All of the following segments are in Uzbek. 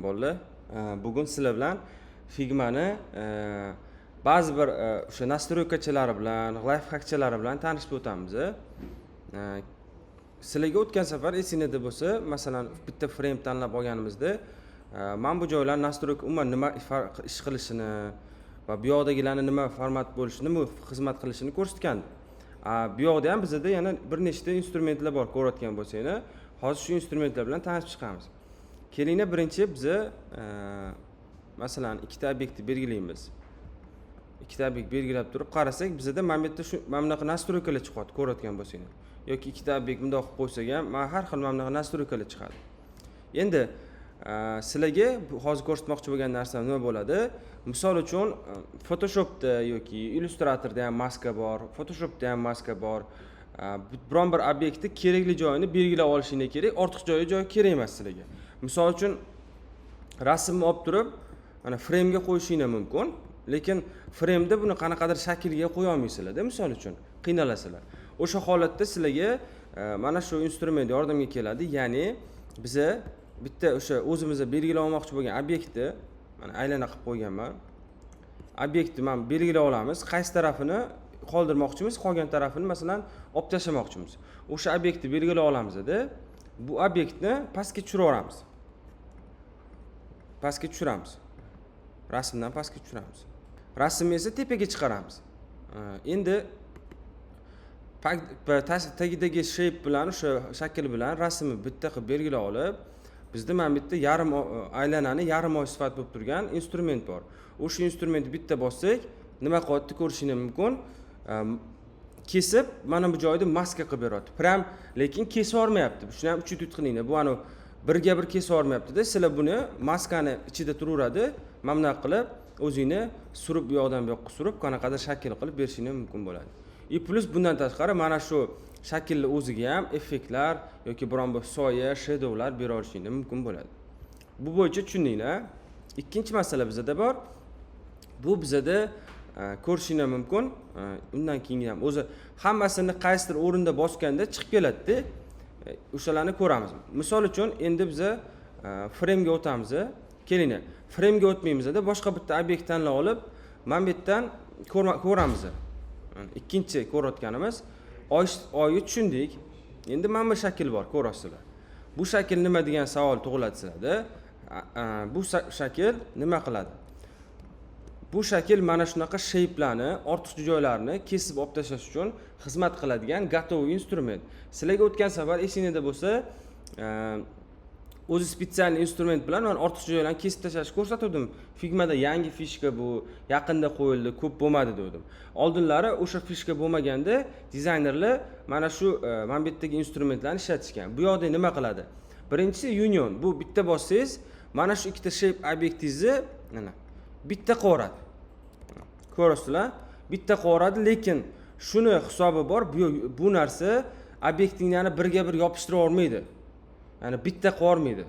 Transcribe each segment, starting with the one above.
bolalar. Bugun sizlar bilan Figmani ba'zi bir o'sha nastroykachalari bilan, lifehackchalari bilan tanishib o'tamiz. Sizlarga o'tgan safar esingizda bo'lsa, masalan, bitta frame tanlab olganimizda, men bu joylar nastroyka umuman nima ish qilishini va bu yoqdagilarni nima format bo'lishini, nima xizmat qilishini ko'rsatgandim. Bu yoqda ham bizda yana bir nechta instrumentlar bor, ko'rayotgan bo'lsanglar, hozir shu instrumentlar bilan tanishib chiqamiz. Kelinglar, birinchi biz masalan ikkita obyektni belgilaymiz. Ikkita obyekt belgilab turib qarasak, bizda mana bu yerda shu mana bunaqa nastroykalar chiqadi, ko'rayotgan bo'lsanglar. Yoki ikkita obyekt bundoq qilib qo'ysak ham, mana har xil mana bunaqa nastroykalar chiqadi. Endi sizlarga hozir ko'rsatmoqchi bo'lgan narsam nima bo'ladi? Misol uchun Photoshopda yoki Illustratorda ham maska bor, Photoshopda ham maska bor. Biron bir obyektni kerakli joyini belgilab olishingiz kerak, ortiqcha joyi kerak emas sizlarga. Misol uchun rasmni olib turib, mana frame ga qo'yishingiz mumkin, lekin frame da buni qanaqadir shaklga qo'ya olmaysizlar-da, misol uchun qiynalasizlar. O'sha holatda sizlarga mana shu instrument yordamga keladi. Ya'ni biz bitta o'sha o'zimizga belgilab olmoqchi bo'lgan obyektni mana aylana qilib qo'yganman. Obyektni men belgilab olamiz. Qaysi tarafini qoldirmoqchimiz, qolgan tarafini masalan olib tashlamoqchimiz. O'sha obyektni belgilab olamiz-da, bu obyektni pastga tushirib yuboramiz. Pastga tushiramiz. Rasmdan pastga tushiramiz. Rasmni esa tepaga chiqaramiz. Endi tagidagi shape bilan, o'sha shakl bilan rasmni bitta qilib belgilab olib, bizda mana bitta yarim aylanani yarim oy sifat bo'lib turgan instrument bor. O'sha instrumentni bitta bossak, nima qilyapti ko'rishingiz mumkin. Kesib, mana bu joyda maska qilib beryapti. Pram, lekin kesib olmayapti. Shuni ham uchib tutqininglar. Bu ani birga bir kesib olmayapti-da. Sizlar buni maskani ichida turaveradi. Mana bunaqa qilib o'zingizni surib, bu yoqdan bu yoqqa surib, qanaqadir shakl qilib berishingiz mumkin bo'ladi. Plus bundan tashqari mana shu shaklni o'ziga ham effektlar yoki biron bir soya, shadowlar bera olishingiz mumkin bo'ladi. Bu bo'yicha tushundinglar. Ikkinchi masala bizda bor. Bu bizda ko'rishingiz mumkin. Undan keyin ham o'zi hammasini qaysidir o'rinda bosganda chiqib keladi-da. O'shalarni ko'ramiz. Misol uchun endi biz frame ga o'tamiz. Kelinglar, frame ga o'tmaymiz-da, boshqa bitta obyekt tanlab olib, mana bu yerdan ko'ramiz. Ikkinchi ko'rayotganimiz oyni tushundik. Endi mana bu shakl bor, ko'rasizlar. Bu shakl nima degan savol tug'iladi sizlarda. Bu shakl nima qiladi? Bu shakl mana shunaqa shape'larni, ortiqcha joylarni kesib olib tashlash uchun xizmat qiladigan gatovoy instrument. Sizlarga o'tgan safar esingizda bo'lsa, o'zi spetsial instrument bilan men ortiqcha joylarni kesib tashlashni ko'rsatdim. Figmada yangi fishka bu, yaqinda qo'yildi, ko'p bo'lmadi dedim. Oldinlari o'sha fishka bo'lmaganda dizaynerlar mana shu mana bu yerdagi instrumentlarni ishlatishgan. Bu yoqda nima qiladi? Birinchisi union. Bu bitta bossangiz, mana shu ikkita shape obyektingizni mana bitta qo'radi. Ko'rasizlar? Bitta qo'radi, lekin shuni hisobi bor. Bu narsa obyektinglarni birga bir yopishtirib olmaydi. Ya'ni bitta qo'rmaydi.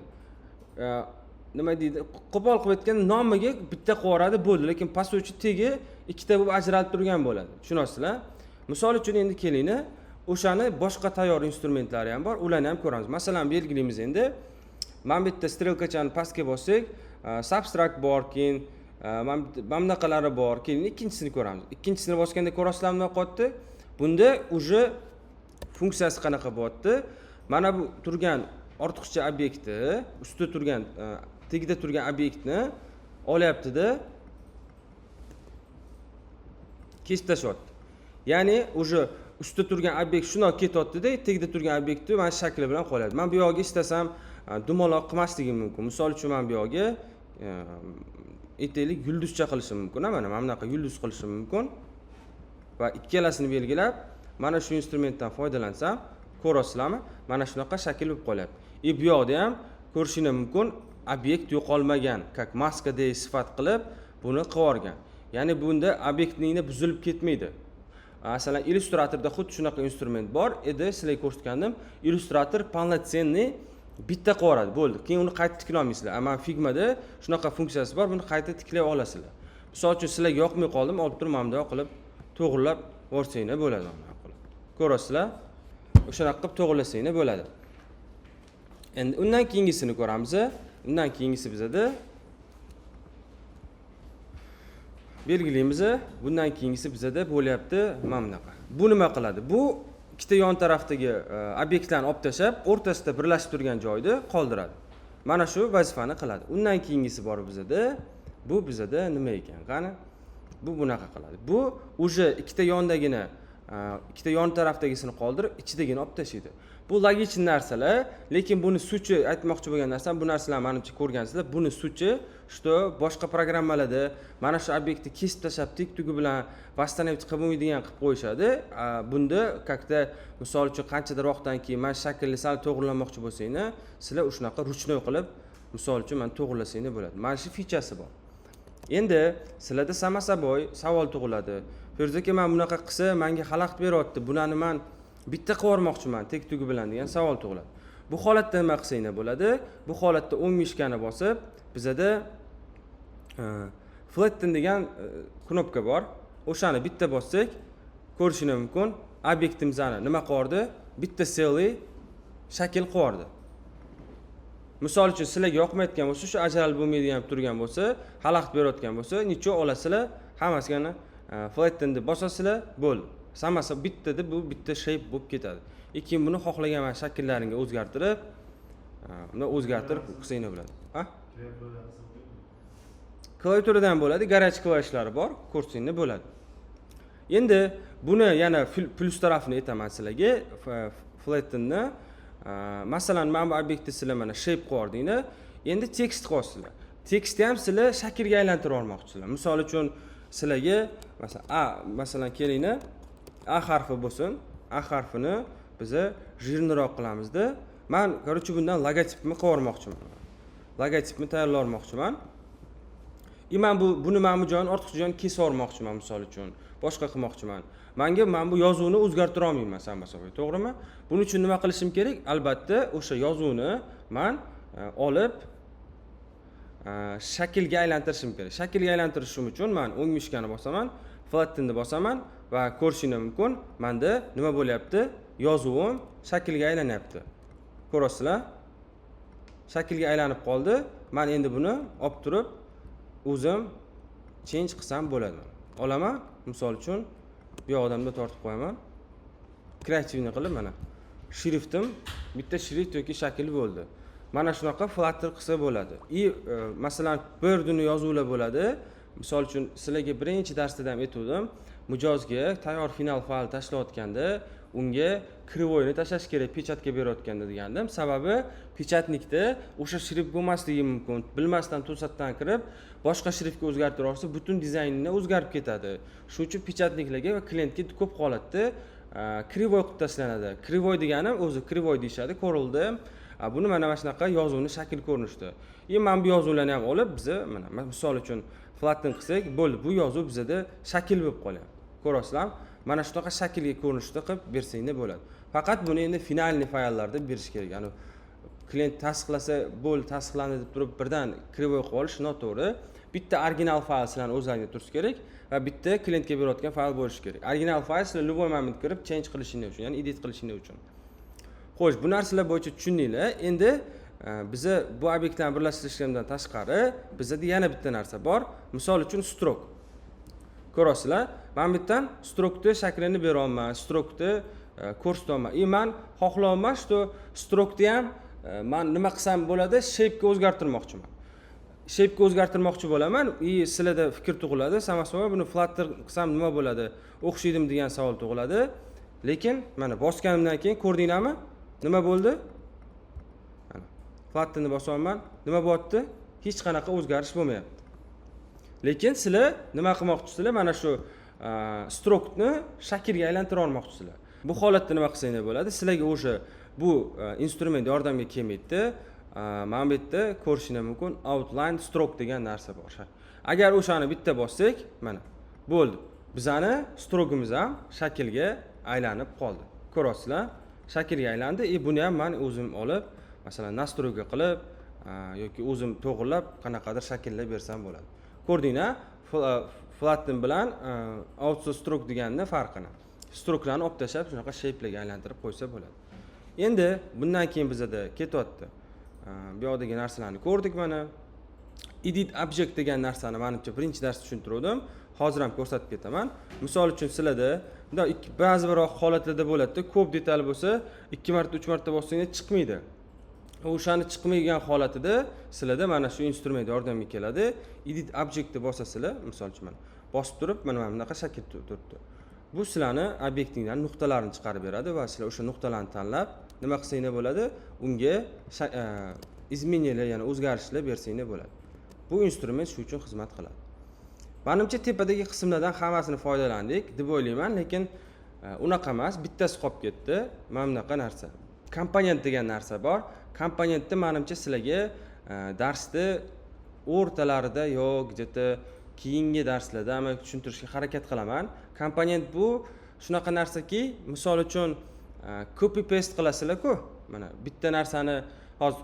Nima deydi? Qo'pol qilib aytganda nomiga bitta qo'radi bo'ldi, lekin pasovchi tegi ikkita bo'lib ajralib turgan bo'ladi. Tushunasizlar? Misol uchun endi kelinglar, o'shani boshqa tayyor instrumentlari ham bor, ularni ham ko'ramiz. Masalan, belgilaymiz endi. Mana bu yerda strelkachani pastga bossak, subtract bor, keyin mana bunaqalari bor. Keyin ikkinchisini ko'ramiz. Ikkinchisini bosganda ko'rasizlarmi nima qilyapti? Bunda uje funksiyasi qanaqa bo'lyapti? Mana bu turgan ortiqcha obyektni, ustida turgan, tagida turgan obyektni olyapti-da, kesib tashlayapti. Ya'ni uje ustida turgan obyekt shundoq ketyapti-da, tagida turgan obyektni mana shakli bilan qolyapti. Men bu yoqqa istasam dumaloq qilmasligim mumkin. Misol uchun men bu yoqqa aytaylik yulduzcha qilishim mumkin. Mana bunaqa yulduz qilishim mumkin. Va ikkalasini belgilab, mana shu instrumentdan foydalansam, ko'rasizlarmi? Mana shunaqa shakl bo'lib qolyapti. Bu yoqda ham ko'rishingiz mumkin, obyekt yo'qolmagan, как maskadek sifat qilib buni qilib. Ya'ni bunda obyektningni buzilib ketmaydi. Masalan, Illustratorda xuddi shunaqa instrument bor edi, sizlarga ko'rsatgandim. Illustrator полноценный bitta qo'radi, bo'ldi. Keyin uni qayta tiklay olmaysizlar. Ammo Figmada shunaqa funksiyasi bor, buni qayta tiklay olasizlar. Misol uchun sizlarga yoqmay qoldim, olib turib mana bunday qilib to'g'rilab o'rsanglar bo'ladi mana qilib. Ko'rasizlar? O'shanaqa qilib to'g'rilasanglar bo'ladi. Endi undan keyingisini ko'ramiz. undan keyingisi bizada belgilaymiz. Bundan keyingisi bizada bo'lyapti mana bunaqa. Bu nima qiladi? Bu ikkita yon tarafdagi obyektlarni olib tashlab, o'rtasida birlashib turgan joyni qoldiradi. Mana shu vazifani qiladi. Undan keyingisi bor bizada. Bu bizada nima ekan? Qani? Bu bunaqa qiladi. Bu o'sha ikkita yondagina, ikkita yon tarafdagisini qoldirib, ichidagini olib tashlaydi. Bu logik narsalar, lekin buni suchi aytmoqchi bo'lgan narsam, bu narsalarni menimcha ko'rgansizlar. Buni suchi что boshqa programmalarda mana shu obyektni kesib tashlab, tik tugi bilan восстановить qilib bo'lmaydigan qilib qo'yishadi. Bunda как-то misol uchun qanchadir vaqtdan keyin mana shaklni sal to'g'rilamoqchi bo'lsanglar, sizlar shunaqa ruchnoy qilib, misol uchun men to'g'rilasanglar bo'ladi. Mana shu fichasi bor. Endi sizlarda sama saboy savol tug'iladi. Feruza aka, men bunaqa qilsa menga xalaqit beryapti. Bunani men bitta qilib yubormoqchiman tek tugi bilan degan savol tug'iladi. Bu holatda nima qilsanglar bo'ladi? Bu holatda o'ng mishkani bosib, bizada flatten degan knopka bor. O'shani bitta bossak, ko'rishingiz mumkin. Obyektimizni nima qildi? Bitta selli shakl qildi. Misol uchun sizlarga yoqmayotgan bo'lsa, shu ajralib bo'lmaydigan turgan bo'lsa, xalaqit berayotgan bo'lsa, necha olasizlar, hammasini flattenni bosasizlar, bo'ldi. Hammasi bittada bu bitta shape bo'lib ketadi. Keyin buni xohlagan shakllaringga o'zgartirib, buni o'zgartirib qilsanglar bo'ladi. Ha? Klaviaturadan bo'ladi, garaj klavshlari bor, ko'rsanglar bo'ladi. Endi buni yana plus tarafini aytaman sizlarga, flattenni. Masalan, mana bu obyektni sizlar mana shape qo'yardinglar. Endi tekst qo'ysizlar. Tekstni ham sizlar shaklga aylantirib olmoqchisizlar. Misol uchun sizlarga masalan kelinglar, A harfi bo'lsin. A harfini biz jирниroq qilamizda. Men, короче, bundan logotipni qilib yubormoqchiman. Logotipni tayyorlamoqchiman. Men buni mana bu joyini ortiqcha joyini kesib yubormoqchiman misol uchun. Boshqa qilmoqchiman. Men bu yozuvni o'zgartira olmayman sammasovoy, to'g'rimi? Buning uchun nima qilishim kerak? Albatta, o'sha yozuvni men olib shaklga aylantirishim kerak. Shaklga aylantirishim uchun men o'ng mishkani bosaman, flattenni bosaman va ko'rishingiz mumkin, menda nima bo'lyapti? Yozuvim shaklga aylanyapti. Ko'rasizlar? Shaklga aylanib qoldi. Men endi buni olib turib o'zim change qilsam bo'ladi. Olaman, misol uchun bu odamga tortib qo'yaman. Kreativni qilib mana shriftim bitta shrift yoki shakl bo'ldi. Mana shunaqa flutter qilsa bo'ladi. Masalan, bir duni yozuvlar bo'ladi. Misol uchun sizlarga birinchi darsda ham aytdim, mijozga tayyor final fayl tashlayotganda unga krivoyni tashlash kerak, pechatga berayotganda degandim. Sababi pechatnikda o'sha shrift bo'lmasligi mumkin. Bilmasdan to'satdan kirib, boshqa shriftga o'zgartira olsa, butun dizaynini o'zgarib ketadi. Shuning uchun pechatniklarga va klientga ko'p holatda krivoy qilib tashlanadi. Krivoy degani o'zi krivoy deyshadi, ko'rildi. Buni mana shunaqa yozuvni shakl ko'rinishda. Men bu yozuvlarni ham olib, biz mana misol uchun flatten qilsak, bo'ldi. Bu yozuv bizda shakl bo'lib qolyapti. Ko'rasizlar? Mana shunaqa shaklga ko'rinishda qilib bersanglar bo'ladi. Faqat buni endi finalniy fayllarda berish kerak. Ya'ni klient tasdiqlasa, bo'ldi, tasdiqlandi deb turib birdan krivoy qilib olish noto'g'ri. Bitta original fayl sizlarning o'zlaringizga turish kerak va bitta klientga berayotgan fayl bo'lishi kerak. Original fayl sizlar любой moment kirib change qilishingiz uchun, ya'ni edit qilishingiz uchun. Xo'sh, bu narsalar bo'yicha tushundinglar. Endi biza bu obyektlarni birlashtirishdan tashqari bizda yana bitta narsa bor. Misol uchun stroke. Ko'rasizlar? Men bittan stroke'ni shaklini bera olmayman, stroke'ni ko'rsata olmayman. Men xohlayman, shu stroke'ni ham men nima qilsam bo'ladi? Shape'ga o'zgartirmoqchiman. Shape'ga o'zgartirmoqchi bo'laman. Sizlarda fikr tug'iladi. Samasova buni flutter qilsam nima bo'ladi? O'xshaydimi degan savol tug'iladi. Lekin mana bosganimdan keyin ko'rdinglarmi? Nima bo'ldi? Mana flattenni bosyapman. Nima bo'lyapti? Hech qanaqa o'zgarish bo'lmayapti. Lekin sizlar nima qilmoqchisizlar? Mana shu stroke'ni shaklga aylantira olmoqchisizlar. Bu holatda nima qilsanglar bo'ladi? Sizlarga o'sha bu instrument yordamga kelmaydi. Mana bu yerda ko'rishingiz mumkin outline stroke degan narsa bor. Agar o'shani bitta bossak, mana bo'ldi. Bizani stroke'imiz ham shaklga aylanib qoldi. Ko'rasizlar? Shaklga aylandi. Buni ham men o'zim olib, masalan, nastroyga qilib yoki o'zim to'g'rilab qanaqadir shakllar bersam bo'ladi. Ko'rdinglar? Flatten bilan auto stroke deganning farqini. Strokelarni olib tashlab, shunaqa shape'larga aylantirib qo'ysa bo'ladi. Endi bundan keyin bizda ketyapti. Bu yoqdagi narsalarni ko'rdik mana. Edit object degan narsani menimcha birinchi darsda tushuntirdim. Hozir ham ko'rsatib ketaman. Misol uchun sizlarda ba'zi bir holatlarda bo'ladi, ko'p detal bo'lsa, 2 marta, 3 marta bossanglar chiqmaydi. O'shani chiqmaydigan holatida sizlarda mana shu instrument yordamga keladi. Edit object deb bosasizlar, misol uchun mana bosib turib, mana bunaqa shakl turibdi. Bu sizlarni obyektingdan nuqtalarini chiqarib beradi va sizlar o'sha nuqtalarni tanlab nima qilsanglar bo'ladi, unga izmeniylar, ya'ni o'zgarishlar bersanglar bo'ladi. Bu instrument shu uchun xizmat qiladi. Menimcha tepadagi qismlardan hammasini foydalandik deb o'ylayman, lekin unaqa emas, bittasi qolib ketdi. Mana bunaqa narsa. Komponent degan narsa bor. Komponentni menimcha sizlarga darsda o'rtalarida yoki где-то keyingi darslarda ham tushuntirishga harakat qilaman. Komponent bu shunaqa narsaki, misol uchun copy paste qilasizlar-ku. Mana bitta narsani hozir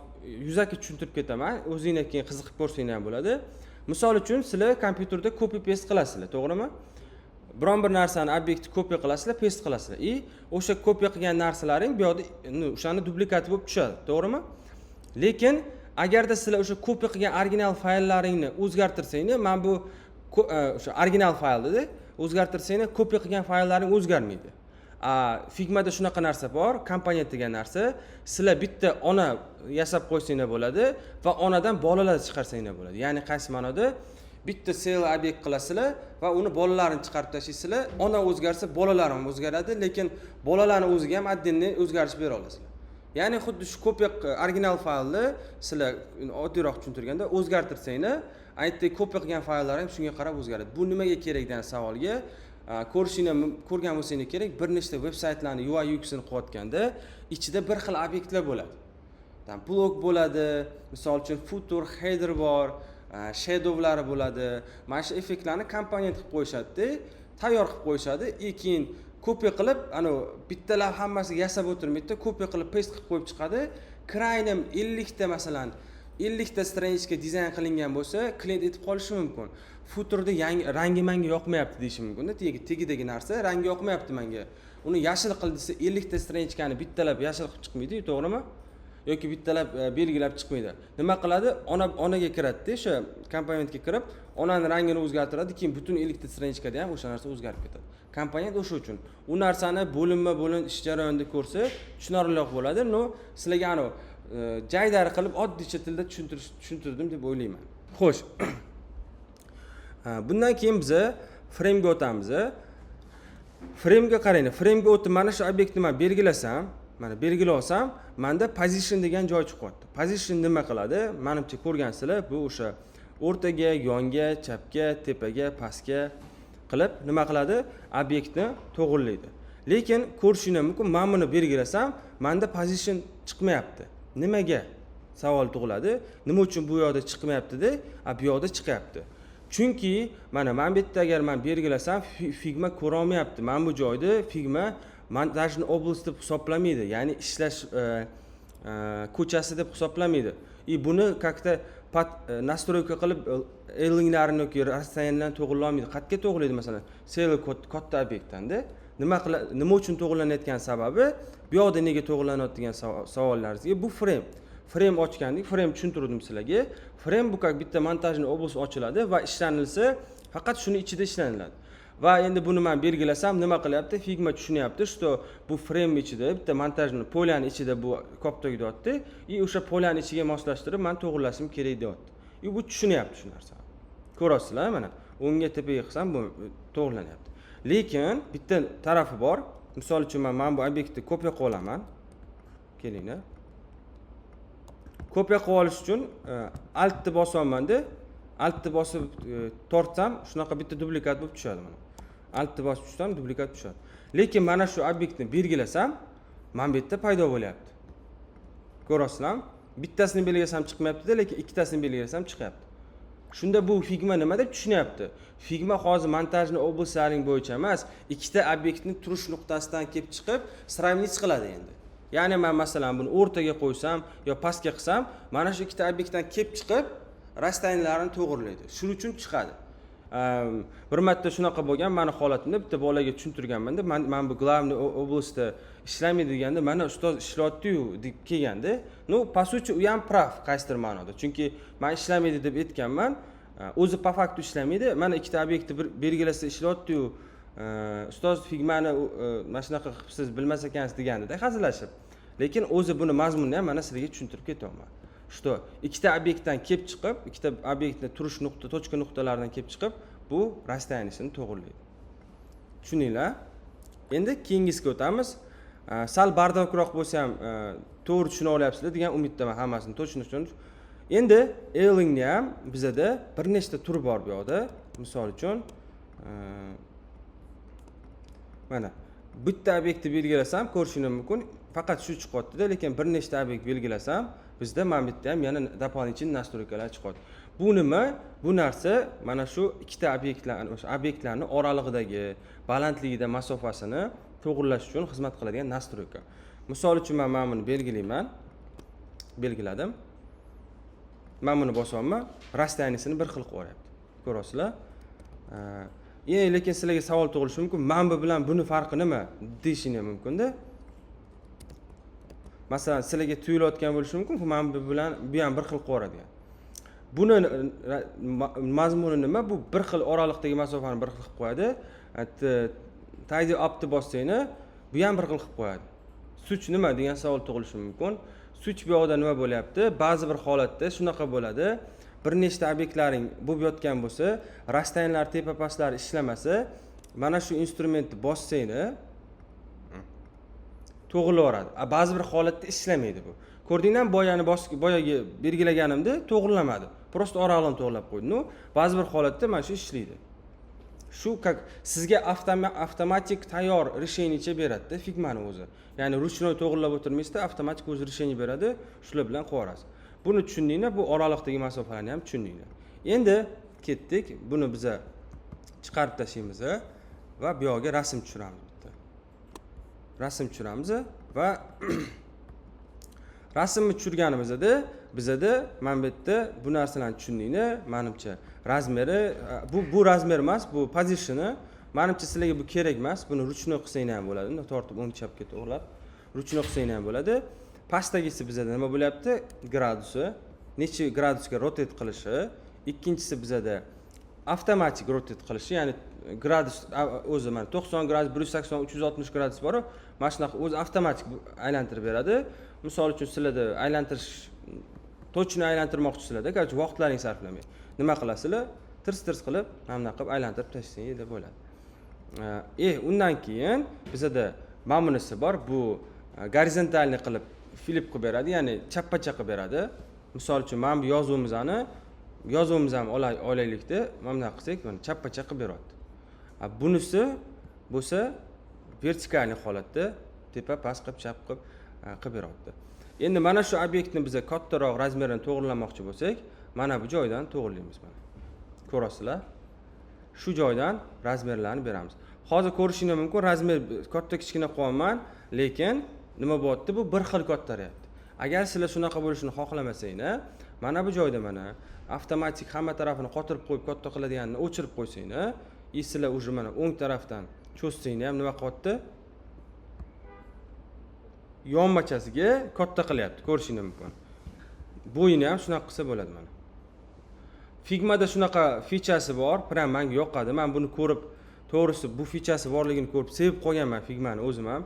yuzaki tushuntirib ketaman. O'zingizlar keyin qiziqib ko'rsanglar ham bo'ladi. Misol uchun sizlar kompyuterda copy paste qilasizlar, to'g'rimi? Biron bir narsani obyektni copy qilasizlar, paste qilasizlar. O'sha copy qilgan narsalaring bu yoqda o'shani duplikati bo'lib tushadi, to'g'rimi? Lekin agarda sizlar o'sha copy qilgan original fayllaringni o'zgartirsanglar, men bu o'sha original faylni o'zgartirsanglar, copy qilgan fayllaring o'zgarmaydi. Figmada shunaqa narsa bor, komponent degan narsa. Sizlar bitta ona yasab qo'ysanglar bo'ladi va onadan bolalar chiqarsanglar bo'ladi. Ya'ni qaysi ma'noda bitta cell obyekt qilasizlar va uni bolalarini chiqarib tashlaysizlar. Ona o'zgarsa, bolalar ham o'zgaradi, lekin bolalarning o'ziga ham отдельно o'zgarish bera olasizlar. Ya'ni xuddi shu copy original faylni sizlar oddiyroq tushuntirganda o'zgartirsanglar, aytdek copy qilgan fayllar ham shunga qarab o'zgaradi. Bu nimaga kerak degan savolga ko'rgan bo'lsangiz kerak, bir nechta veb-saytlarni UI UX'ini qilayotganda ichida bir xil obyektlar bo'ladi. Blok bo'ladi, misol uchun footer, header bor, shadowlari bo'ladi. Mana shu effektlarni komponent qilib qo'yishadi, tayyor qilib qo'yishadi. Keyin copy qilib, bittalar hammasiga yasab o'tirmaydi, copy qilib paste qilib qo'yib chiqadi. Kraynim 50 ta masalan 50 ta strange dizayn qilingan bo'lsa, klient aytib qolishi mumkin. Footerda yangi rangi menga yoqmayapti deyishi mumkin-da. Tegidagi narsa rangi yoqmayapti menga. Uni yashil qil desa 50 ta strange-ni bittalab yashil qilib chiqmaydi, to'g'rimi? Yoki bittalab belgilab chiqmaydi. Nima qiladi? Onaga kiradi-da, o'sha komponentga kirib, onaning rangini o'zgartiradi, keyin butun 50 ta strange-da ham o'sha narsa o'zgarib ketadi. Komponent o'sha uchun. U narsani bo'linma-bo'lin ish jarayonida ko'rsa, tushunarliroq bo'ladi. Sizlarga jaydari qilib oddiycha tilda tushuntirdim deb o'ylayman. Xo'sh. Bundan keyin biz frame ga o'tamiz. Frame ga qarang. Frame ga o'tib mana shu obyektni men belgilasam, mana belgilab olsam, menda position degan joy chiqyapti. Position nima qiladi? Menimcha ko'rgansizlar, bu o'sha o'rtaga, yonga, chapga, tepaga, pastga qilib nima qiladi? Obyektni to'g'rilaydi. Lekin ko'rishingiz mumkin, men buni belgilasam, menda position chiqmayapti. Nimaga? Savol tug'iladi. Nima uchun bu yoqda chiqmayapti-da, bu yoqda chiqyapti? Chunki mana men bitta agar men belgilasam, Figma ko'ra olmayapti. Men bu joyda Figma montajni oblast deb hisoblamaydi, ya'ni ishlash ko'chasi deb hisoblamaydi. Buni как-то настройка qilib elinglarni yoki расстояниеlarni to'g'rilay olmaydi. Qayerga to'g'rilaydi masalan? Cell katta obyektdan-da. Nima uchun to'g'rilanayotgan sababi, bu yoqda nega to'g'rilanayotgan savollaringizga bu frame ochgandik, frame tushuntirdim sizlarga. Frame bu как bitta montajni oblast ochiladi va ishlanilsa, faqat shuni ichida ishlaniladi. Va endi buni men belgilasam, nima qilyapti? Figma tushunyapti, что bu frame ichida, bitta montajni polyani ichida bu koptok deyapti. O'sha polyani ichiga moslashtirib men to'g'rilashim kerak deyapti. Bu tushunyapti shu narsani. Ko'rasizlar mana, o'ngga tepaga qilsam bu to'g'rilanyapti. Lekin bitta tarafi bor. Misol uchun men bu obyektni kopiya qilib olaman. Kelinglar. Kopiya qilib olish uchun alt ni bosaman-da. Alt ni bosib tortsam, shunaqa bitta duplikat bo'lib tushadi mana. Alt ni bosib tushsam, duplikat tushadi. Lekin mana shu obyektni belgilasam, men bu yerda paydo bo'lyapti. Ko'rasizlarmi? Bittasini belgilasam chiqmayapti-da, lekin ikkitasini belgilasam chiqyapti. Shunda bu Figma nima deb tushunyapti? Figma hozir montajni oblastlaring bo'yicha emas, ikkita obyektni turish nuqtasidan kelib chiqib, sravnить qiladi endi. Ya'ni men masalan buni o'rtaga qo'ysam yo pastga qilsam, mana shu ikkita obyektdan kelib chiqib, расстояниеларni to'g'rilaydi. Shuning uchun chiqadi. bir marta shunaqa bo'lgan, meni holatimda bitta bolaga tushuntirganman-da, men bu главный oblastda ishlamaydi deganda, mana ustoz ishlayapti-yu deb kelganda, ну, по сути, u ham praf qaysidir ma'noda. Chunki men ishlamaydi deb aytganman, o'zi po faktu ishlamaydi. Mana ikkita obyektni belgilasa ishlayapti-yu, ustoz Figmani mana shunaqa qilibsiz, bilmas ekansiz deganda hazillashib. Lekin o'zi buni mazmunini ham mana sizlarga tushuntirib ketaman. Что ikkita obyektdan kelib chiqib, ikkita obyektni turish nuqta, точка nuqtalaridan kelib chiqib, bu расстояниясini to'g'rilaydi. Tushundinglar? Endi keyingisiga o'tamiz. Sal bardavroq bo'lsa ham to'g'ri tushuna olyapsizlar degan umiddaman, hammasini точно tushunish. Endi Eilingni ham bizada bir nechta tur bor bu yoqda. Misol uchun mana bitta obyektni belgilasam ko'rishingiz mumkin, faqat shu chiqyapti-da, lekin bir nechta obyekt belgilasam, bizda mana bu yerda ham yana дополнительный настройкаlar chiqadi. Bu nima? Bu narsa mana shu ikkita obyektlarning oralig'idagi balandligida masofasini to'g'rilash uchun xizmat qiladigan настройка. Misol uchun men mana buni belgilayman. Belgiladim. Men buni bosyapman, расстояниясini bir xil qilib qo'yapti. Ko'rasizlar? Lekin sizlarga savol tug'ilishi mumkin. Men bu bilan buni farqi nima deyishingiz mumkin-da. Masalan, sizlarga tuyulayotgan bo'lishi mumkin, men bu bilan bu ham bir xil qo'yadigan. Buni mazmuni nima? Bu bir xil oraliqdagi masofani bir xil qilib qo'yadi. Tidy up'ni bossanglar, bu ham bir xil qilib qo'yadi. Such nima degan savol tug'ilishi mumkin. Such bu yoqda nima bo'lyapti? Ba'zi bir holatda shunaqa bo'ladi. Bir nechta obyektlaring bo'lib yotgan bo'lsa, rastayanlar tepa pastlari ishlamasa, mana shu instrumentni bossanglar to'g'rilaveradi. Ba'zi bir holatda ishlamaydi bu. Ko'rdingizmi, boyagi belgilaganimda to'g'rilamadi. Prosta oraliqni to'g'rilab qo'ydi. No, ba'zi bir holatda mana shu ishlaydi. Shu sizga avtomatik tayyor решениече beradi-da Figmani o'zi. Ya'ni ruchnoy to'g'rilab o'tirmaysizda, avtomatik o'zi решение beradi, shular bilan qilaverasiz. Buni tushundinglar, bu oraliqdagi masofalarni ham tushundinglar. Endi ketdik, buni biz chiqarib tashlaymiz va bu yerga rasm tushiramiz bitta. Rasm tushiramiz va rasmni tushirganimizda bizada mana bu yerda bu narsalarni tushundinglar, menimcha razmeri bu razmer emas, bu positioni. Menimcha sizlarga bu kerak emas. Buni ruchnoy qilsanglar ham bo'ladi. Unda tortib o'ng chapga to'g'rilab ruchnoy qilsanglar ham bo'ladi. Pastdagisi bizada nima bo'lyapti? Gradusi, necha gradusga rotate qilishi. Ikkinchisi bizada avtomatik rotate qilishi, ya'ni gradus o'zi mana 90 gradus, 180, 360 gradus bor. Mana shunaqa o'zi avtomatik aylantirib beradi. Misol uchun sizlarda aylantirish точно aylantirmoqchisizlarda, короче, vaqtlaringizni sarflamang. Nima qilasizlar? Tirs qilib, mana bunaqa qilib aylantirib tashlasangiz bo'ladi. Undan keyin bizada mana bunisi bor. Bu gorizontalni qilib flip qilib beradi, ya'ni chappacha qilib beradi. Misol uchun mana bu yozuvimizni ham olaylikda, mana bunaqa qilsak, mana chappacha qilib beradi. Bunisi bo'lsa vertikalniy holatda tepa past qilib, chap qilib beradi. Endi mana shu obyektni biz kattaroq razmerini to'g'rilamoqchi bo'lsak, mana bu joydan to'g'rilaymiz mana. Ko'rasizlar? Shu joydan razmerlarni beramiz. Hozir ko'rishingiz mumkin, razmer katta kichkina qo'yman, lekin nima bo'lyapti? Bu bir xil kattaryapti. Agar sizlar shunaqa bo'lishini xohlamasanglar, mana bu joyda mana avtomatik hamma tarafini qotirib qo'yib katta qiladiganini o'chirib qo'ysanglar, sizlar уже mana o'ng tarafdan cho'zsanglar ham nima qilyapti? Yonmachasiga katta qilyapti, ko'rishingiz mumkin. Bo'yini ham shunaqa qilsa bo'ladi mana. Figmada shunaqa featuresi bor, prям menga yoqadi. Men buni ko'rib, to'g'risi bu featuresi borligini ko'rib sevib qolganman Figmani o'zim ham.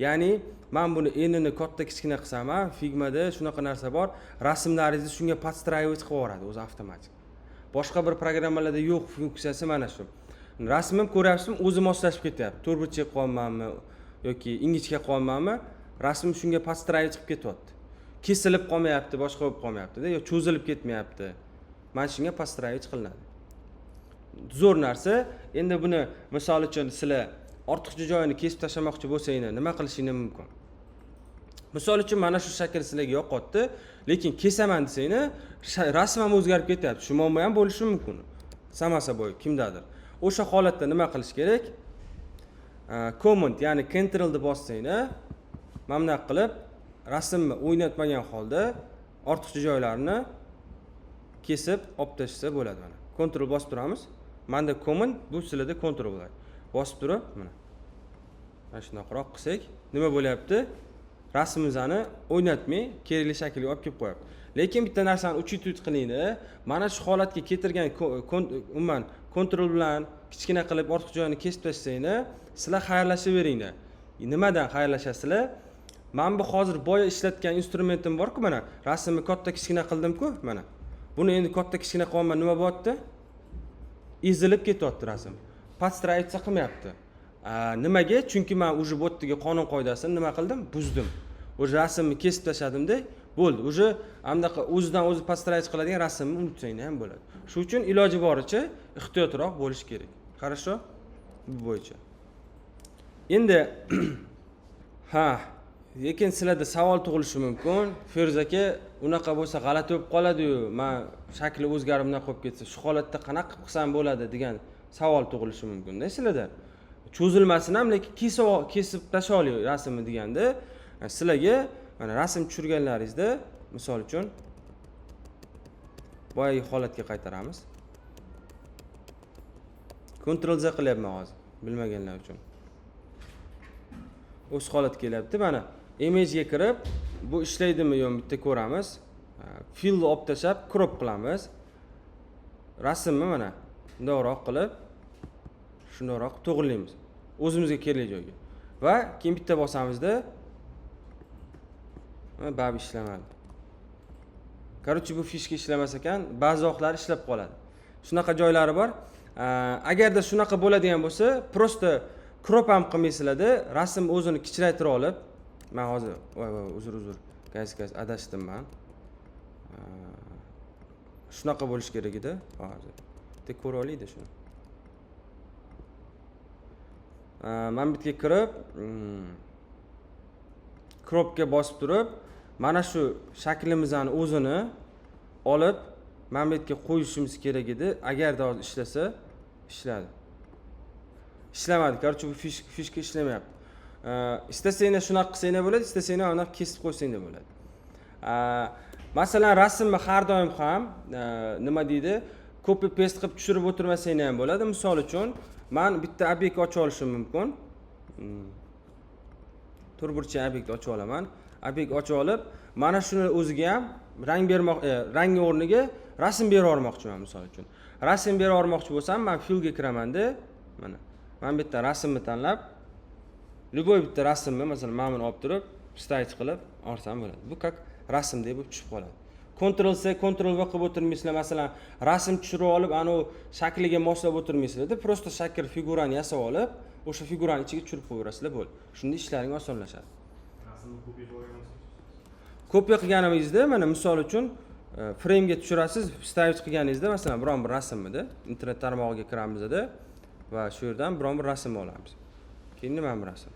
Ya'ni men buni enini katta kichkina qilsam ham, Figmada shunaqa narsa bor, rasmlaringizni shunga podstраивать qilib yuboradi o'zi avtomatik. Boshqa bir programmalarda yo'q funksiyasi mana shu. Rasmim ko'ryapsizmi, o'zi moslashib ketyapti. To'rtburchak qolmanmi yoki ingichka qolmanmi, rasmim shunga podstраивать qilib ketyapti. Kesilib qolmayapti, boshqa bo'lib qolmayapti-da, yo cho'zilib ketmayapti. Mana shunga podstраивать qilinadi. Zo'r narsa. Endi buni misol uchun sizlar ortiqcha joyini kesib tashlamoqchi bo'lsangiz, nima qilishingiz mumkin? Misol uchun mana shu shakl sizlarga yoqyapti, lekin kesaman desangiz, rasm ham o'zgarib ketyapti. Shu muammo ham bo'lishi mumkin. Samasa bo'y kimdadir. O'sha holatda nima qilish kerak? Command, ya'ni Ctrl ni bossangiz, mana bunaqa qilib rasmni o'ynatmagan holda ortiqcha joylarini kesib olib tashlasa bo'ladi mana. Ctrl bosib turamiz. menda common, bu sizlarda control bo'ladi. Bosib turib, mana. Mana shunaqaroq qilsak, nima bo'lyapti? Rasmimizni o'ynatmay, kerakli shaklga olib kelib qo'yapti. Lekin bitta narsani uchitib qilinglar. Mana shu holatga keltirgan umuman kontrol bilan kichkina qilib ortiq joyini kesib tashlanglar, sizlar xayrlashaveringlar. Nimadan xayrlashasizlar? Men bu hozir boya ishlatgan instrumentim bor-ku, mana rasmni katta kichkina qildim-ku, mana. Buni endi katta kichkina qilganman, nima bo'lyapti? Ezilib ketyapti rasm. Podstrayitsiya qilmayapti. Nimaga? Chunki men uje bu yerga qonun qoidasini nima qildim? Buzdim. Uje rasmni kesib tashladim-da, bo'ldi. Uje amdaqa o'zidan o'zi podstrayitsiya qiladigan rasmni unutsanglar ham bo'ladi. Shuning uchun iloji boricha ehtiyotroq bo'lish kerak. Хорошо? Bu bo'yicha. Endi lekin sizlarda savol tug'ilishi mumkin. Feruz aka, unaqa bo'lsa g'alati bo'lib qoladi-yu, men shakli o'zgarib bunday qolib ketsa, shu holatda qanaqa qilsam bo'ladi degan savol tug'ilishi mumkin-da sizlarda. Cho'zilmasin ham, lekin kesib tashlaylik rasmni deganda, sizlarga mana rasm tushirganlaringizda, misol uchun boyagi holatga qaytaramiz. Ctrl Z qilyapman hozir, bilmaganlar uchun. O'z holat kelyapti. Mana image ga kirib, bu ishlaydimi yo'qmi bitta ko'ramiz. Fill olib tashlab crop qilamiz. Rasmni mana bundoqroq qilib, shundoqroq to'g'rilaymiz. O'zimizga kerakli joyga. Va keyin bitta bosamizda bab ishlamadi. Короче, bu fishka ishlamas ekan, ba'zi vaqtlar ishlab qoladi. Shunaqa joylari bor. Agarda shunaqa bo'ladigan bo'lsa, prosta crop ham qilmaysizlarda, rasm o'zini kichraytirib olib, men hozir uzr, guys, adashdim men. Shunaqa bo'lish kerak edi. Hozir bitta ko'ra olaydi shuni. Men bitga kirib, cropga bosib turib, mana shu shaklimizni o'zini olib, men bu yerga qo'yishimiz kerak edi. Agarda hozir ishlasa, ishladi. Ishlamadi. Короче, bu fishka ishlamayapti. Istasanglar shunaqa qilsanglar bo'ladi, istasanglar uni kesib qo'ysanglar bo'ladi. Masalan, rasmni har doim ham nima deydi, copy paste qilib tushirib o'tirmasanglar ham bo'ladi. Misol uchun, men bitta obyekt ochib olishim mumkin. Turburchi obyekt ochib olaman. Obyekt ochib olib, mana shuni o'ziga ham rang o'rniga rasm berib yubormoqchiman, misol uchun. Rasm berib yubormoqchi bo'lsam, men fill ga kiraman-da, mana. Men bitta rasmni tanlab, любой bitta rasmni, masalan, men buni olib turib, staych qilib olsam bo'ladi. Bu как rasmdek bo'lib tushib qoladi. Ctrl C, Ctrl V qilib o'tirmaysizlar, masalan, rasm tushirib olib, ana u shakliga moslab o'tirmaysizlar-da, prosta shakl figurani yasab olib, o'sha figurani ichiga tushirib qo'yaverasizlar, bo'ldi. Shunda ishlaring osonlashadi. Rasmni kopiya qilganingizda, mana misol uchun frame ga tushirasiz, staych qilganingizda, masalan, biron bir rasmni internet tarmog'iga kiramizda va shu yerdan biron bir rasm olamiz. Keyin nima bir rasm.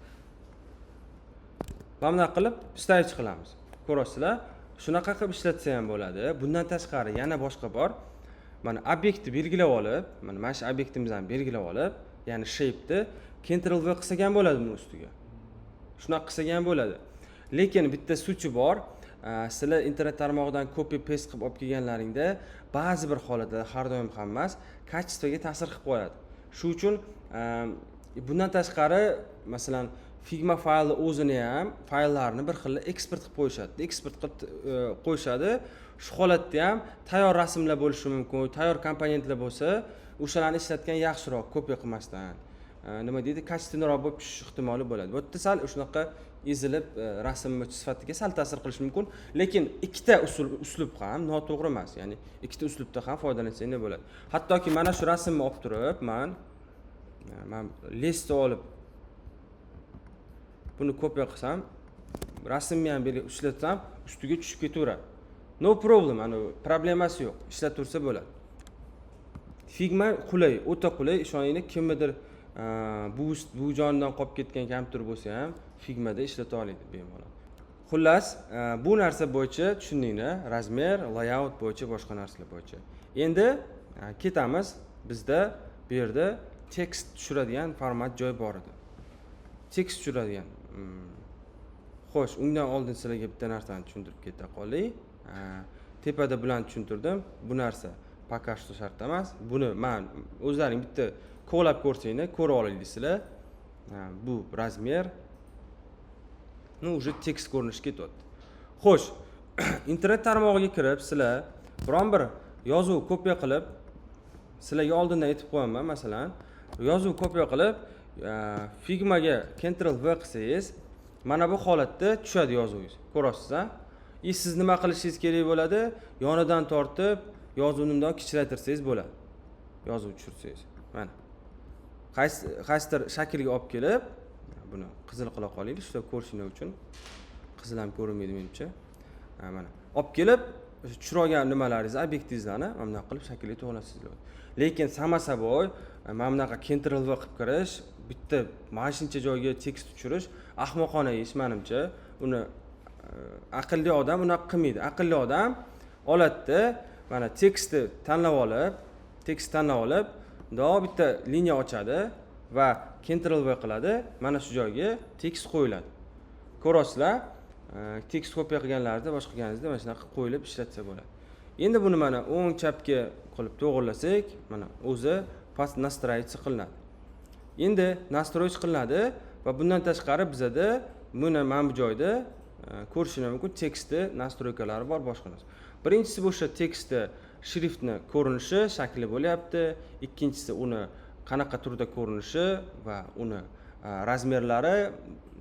Bunday qilib staych qilamiz. Ko'rasizlar? Shunaqa qilib ishlatsa ham bo'ladi. Bundan tashqari yana boshqa bor. Mana obyektni belgilab olib, mana shu obyektimizni belgilab olib, ya'ni shape'ni Ctrl V qilsak ham bo'ladi buni ustiga. Shunaqa qilsak ham bo'ladi. Lekin bitta suchi bor. Sizlar internet tarmog'idan copy paste qilib olib kelganlaringda ba'zi bir holatda, har doim ham emas, kачествоga ta'sir qilib qo'yadi. Shu uchun bundan tashqari, masalan, Figma faylni o'zini ham fayllarni bir xil eksport qilib qo'yishadi. Eksport qilib qo'yishadi. Shu holatda ham tayyor rasmlar bo'lishi mumkin, tayyor komponentlar bo'lsa, o'shalarni ishlatgan yaxshiroq, kopiya qilmasdan. Nima deydi, kачественныйroq bo'lib tushish ehtimoli bo'ladi. Bu yerda sal shunaqa ezilib rasm sifatiga sal ta'sir qilishi mumkin, lekin ikkita uslub ham noto'g'ri emas. Ya'ni ikkita uslubda ham foydalansanglar bo'ladi. Hattoki mana shu rasmni olib turib, men listni olib buni kopiya qilsam, rasmni ham birga ishlatsam, ustiga tushib ketaveradi. No problem, ana problemasi yo'q. Ishlataversa bo'ladi. Figma qulay, o'ta qulay, ishoninglar, kimnidir bu jonidan qolib ketgan kompyuter bo'lsa ham Figmada ishlata oladi bemalol. Xullas, bu narsa bo'yicha tushundinglar, razmer, layout bo'yicha, boshqa narsalar bo'yicha. Endi ketamiz. Bizda bu yerda tekst tushiradigan format joy bor edi. Tekst tushiradigan. Xo'sh, undan oldin sizlarga bitta narsani tushuntirib keta qolay. Tepada bilan tushuntirdim. Bu narsa poka что shart emas. Buni men o'zlaring bitta kovlab ko'rsanglar, ko'rib olasizlar. Bu razmer. Уже tekst ko'rinishi ketyapti. Xo'sh, internet tarmog'iga kirib, sizlar biron bir yozuv kopiya qilib, sizlarga oldindan aytib qo'yaman, masalan, yozuv kopiya qilib, Figmaga Ctrl V qilsangiz, mana bu holatda tushadi yozuvingiz. Ko'rasiz-a? Siz nima qilishingiz kerak bo'ladi? Yonidan tortib, yozuvni bundoq kichraytirsangiz bo'ladi. Yozuv tushirsangiz. Mana. Qaysidir shaklga olib kelib, buni qizil qila qolaylik, shunday ko'rishingiz uchun. Qizil ham ko'rinmaydi menimcha. Mana. Olib kelib, tushirgan nimalaringizni, obyektingizlarni mana bunaqa qilib shaklga to'g'rilasizlar. Lekin sama saboy, mana bunaqa Ctrl V qilib kirish, bitta mana shuncha joyga tekst tushirish ahmoqona ish menimcha. Uni aqlli odam unaqa qilmaydi. Aqlli odam oladida mana tekstni tanlab olib, bundoq bitta liniya ochadi va Ctrl V qiladi. Mana shu joyga tekst qo'yiladi. Ko'rasizlar? Tekst kopiya qilganlarda, boshqa qilganingizda mana shunaqa qo'yilib ishlatsa bo'ladi. Endi buni mana o'ng chapga qilib to'g'rilasak, mana o'zi past nastroychi qilinadi. Endi nastroychi qilinadi va bundan tashqari bizada mana bu joyda ko'rishingiz mumkin tekstni nastroykalari bor boshqa narsa. Birinchisi bu o'sha tekstni shriftni ko'rinishi, shakli bo'lyapti. Ikkinchisi uni qanaqa turda ko'rinishi va uni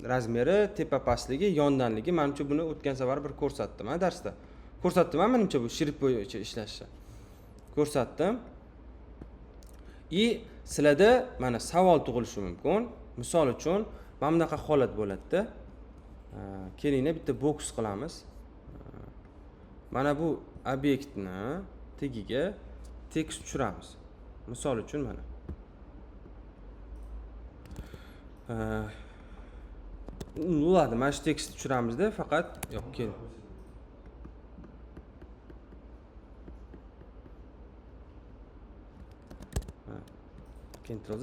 razmeri, tepa pastligi, yondanligi. Menimcha buni o'tgan safar bir ko'rsatdim, darsda. Ko'rsatdim, menimcha bu shrift bo'yicha ishlashni. Ko'rsatdim. Sizlarda mana savol tug'ilishi mumkin. Misol uchun, mana bunaqa holat bo'ladi-da. Kelinglar bitta box qilamiz. Mana bu obyektni tagiga tekst tushiramiz. Misol uchun mana. Bo'ladi, mana shu tekst tushiramizda, faqat yo'q, keling. Ctrl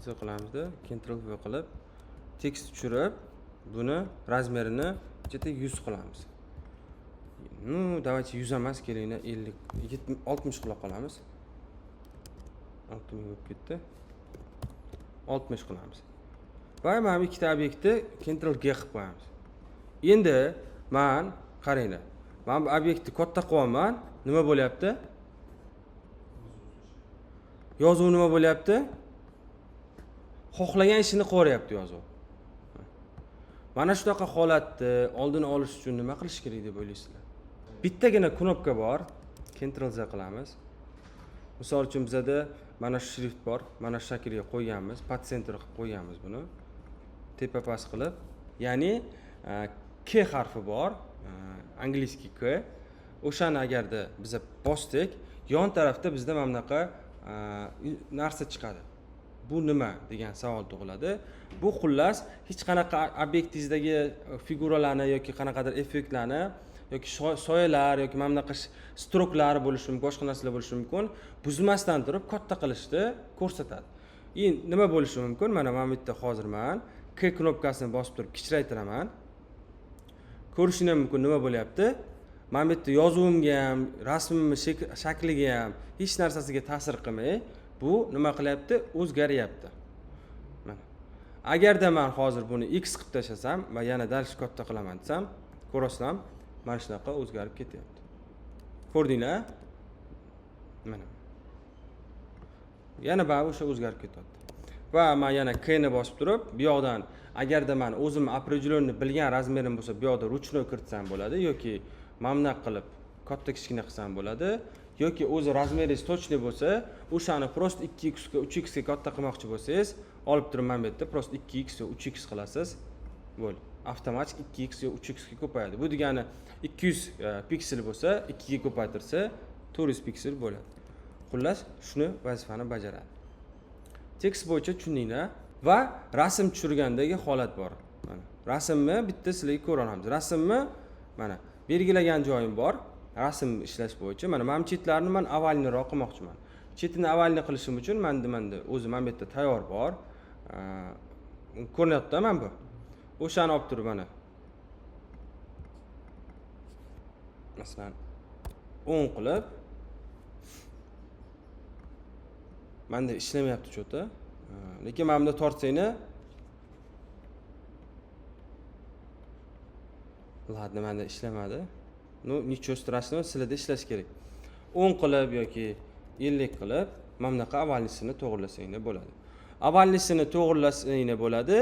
Z qilamizda, Ctrl V qilib tekst tushirib, buni razmerini cheta 100 qilamiz. Давайте 100 emas, kelinglar 50, 60 qila qolamiz. 6000 bo'lib ketdi. 60 qilamiz. Va mana bu ikkita obyektni Ctrl G qilib qo'yamiz. Endi men qaranglar. Men bu obyektni katta qilyapman. Nima bo'lyapti? Yozuv nima bo'lyapti? Xohlagan ishini qilyapti yozuv. Mana shunaqa holatni oldini olish uchun nima qilish kerak deb o'ylaysizlar? Bittagina knopka bor. Ctrl Z qilamiz. Misol uchun bizada mana shu shrift bor. Mana shu shaklga qo'yganmiz, pad center qilib qo'yganmiz buni. Tepa past qilib, ya'ni K harfi bor, angliyskiy K. O'shani agarda biz bosdik, yon tarafda bizda mana bunaqa narsa chiqadi. Bu nima degan savol tug'iladi. Bu xullas hech qanaqa obyektingizdagi figuralarni yoki qanaqadir effektlarni yoki soyalar yoki mana bunaqa stroklar bo'lishi mumkin, boshqa narsalar bo'lishi mumkin. Buzmasdan turib katta qilishni ko'rsatadi. Endi nima bo'lishi mumkin? Mana bu yerda hozir men K knopkasini bosib turib kichraytiraman. Ko'rishingiz mumkin nima bo'lyapti? Mana bu yerda yozuvimga ham, rasmimning shakliga ham hech narsasiga ta'sir qilmay, bu nima qilyapti? O'zgaryapti. Mana. Agarda men hozir buni X qilib tashlasam va yana dal katta qilaman desam, ko'rasizlar, mana shunaqa o'zgarib ketyapti. Ko'rdinglar? Mana. Yana ba'zi o'sha o'zgarib ketyapti. Va men yana K ni bosib turib, bu yoqdan agarda men o'zim определённый bilgan razmerim bo'lsa, bu yoqda ruchnoy kiritsam bo'ladi yoki mana bunaqa qilib katta kichkina qilsam bo'ladi yoki o'zi razmeringiz точный bo'lsa, o'shani prost 2x ga 3x ga katta qilmoqchi bo'lsangiz, olib turib mana bu yerda prost 2x yo 3x qilasiz. Bo'ldi. Avtomatik 2x yo 3x ga ko'payadi. Bu degani 200 piksel bo'lsa, 2 ga ko'paytirsa 400 piksel bo'ladi. Xullas, shuni vazifani bajaradi. Tekst bo'yicha tushundinglar va rasm tushirgandagi holat bor. Mana rasmni bitta sizlarga ko'ra olamiz. Rasmni mana belgilagan joyim bor. Rasm ishlash bo'yicha mana chetlarni men avvalniroq qilmoqchiman. Chetini avvalni qilishim uchun menda o'zi mana bu yerda tayyor bor. Ko'ryapti mana bu. O'shani olib turib mana. Masalan, o'ng qilib Menda ishlamayapti cho'ta. Lekin mana bunda tortsangni ladni menda ishlamadi. Ну, ничего страшного, sizlarda ishlash kerak. 10 qilib yoki 50 qilib mana bunaqa avvalnisini to'g'irlasanglar bo'ladi. Avvalnisini to'g'irlasanglar bo'ladi.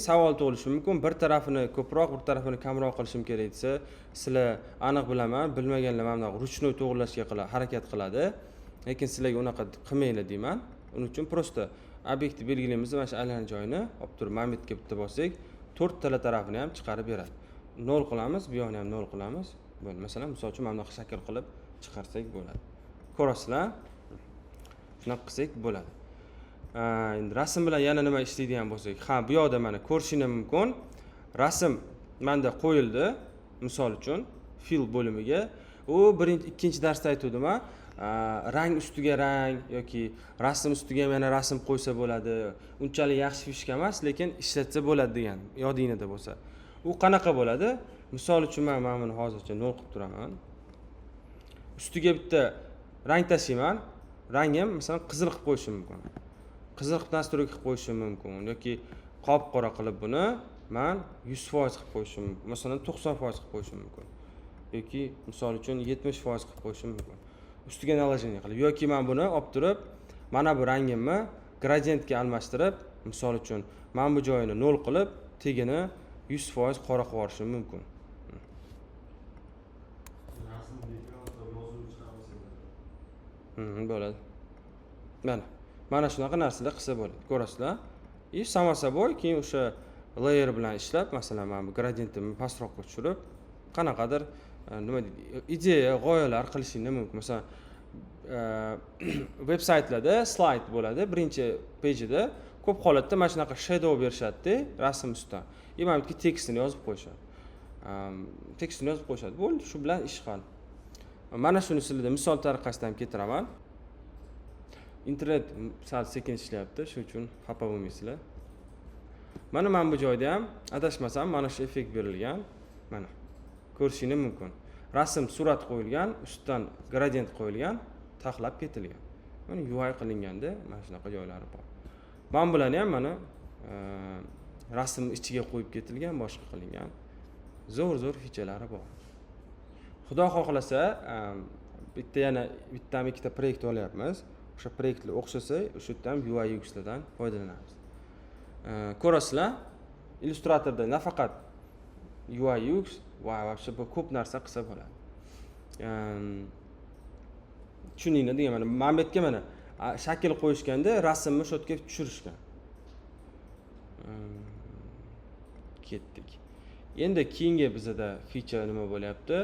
Savol tug'ilishi mumkin. Bir tarafini ko'proq, bir tarafini kamroq qilishim kerak desa, sizlar aniq bilaman, bilmaganlar mana bunaqa ruchnoy to'g'irlashga harakat qiladi. Lekin sizlarga unaqa qilmanglar deyman. Uning uchun prosta obyektni belgilaymiz, mana shu aylana joyini olib turib, mana bu yerga bitta bossak, 4 tala tarafini ham chiqarib beradi. 0 qilamiz, bu yoqni ham 0 qilamiz. Bo'ldi. Masalan, misol uchun mana bunaqa shakl qilib chiqarsak bo'ladi. Ko'rasizlar? Shunaqa qilsak bo'ladi. Endi rasm bilan yana nima ishlaydigan bo'lsak, bu yoqda mana ko'rishingiz mumkin. Rasm menda qo'yildi, misol uchun fil bo'limiga. U ikkinchi darsda aytdim, rang ustiga rang yoki rasm ustiga ham yana rasm qo'ysa bo'ladi. Unchalik yaxshi fishka emas, lekin ishlatsa bo'ladi degan, yodingizda bo'lsa. U qanaqa bo'ladi? Misol uchun men mana buni hozircha 0 qilib turaman. Ustiga bitta rang tashlayman. Rang ham masalan qizil qilib qo'yishim mumkin. Qizil qilib nastroyka qilib qo'yishim mumkin yoki qop-qora qilib buni men 100% qilib qo'yishim mumkin. Masalan 90% qilib qo'yishim mumkin. Yoki misol uchun 70% qilib qo'yishim mumkin. Ustiga naложение qilib yoki men buni olib turib, mana bu rangimni gradientga almashtirib, misol uchun men bu joyini 0 qilib, tegini 100% qora qilib yuborishim mumkin. Bo'ladi. Mana shunaqa narsalar qilsa bo'ladi. Ko'rasizlar? Samo собой keyin o'sha layer bilan ishlab, masalan, mana bu gradientni pastroqqa tushirib, qanaqadir nima deydi, ideya, g'oyalar qilishingiz mumkin. Masalan, veb-saytlarda slayd bo'ladi, birinchi pejida ko'p holatda mana shunaqa shadow berishadi, rasm ustidan. Mana bu tekstini yozib qo'yishadi. Tekstini yozib qo'yishadi. Bo'ldi, shu bilan ish hal. Mana shuni sizlarga misol tariqasida ham keltiraman. Internet sal sekin ishlayapti, shuning uchun xafa bo'lmaysizlar. Mana bu joyda ham adashmasam mana shu effekt berilgan. Mana ko'rishingiz mumkin. Rasm surat qo'yilgan, ustidan gradient qo'yilgan, taxlab ketilgan. Mana UI qilinganda mana shunaqa joylari bor. Men bularni ham mana rasm ichiga qo'yib ketilgan, boshqa qilingan. Zo'r featurelari bor. Xudo xohlasa, bittami ikkita proyekt olyapmiz. O'sha proyektlar o'xshasa, o'sha yerdan UI UX'lardan foydalanamiz. Ko'rasizlar, Illustratorda nafaqat UI UX va вообще ko'p narsa qilsa bo'ladi. Tushuninglar degan mana bu yerga mana shakl qo'yishganda rasmni shu yerga tushirishgan. Ketdik. Endi keyingi bizda feature nima bo'lyapti?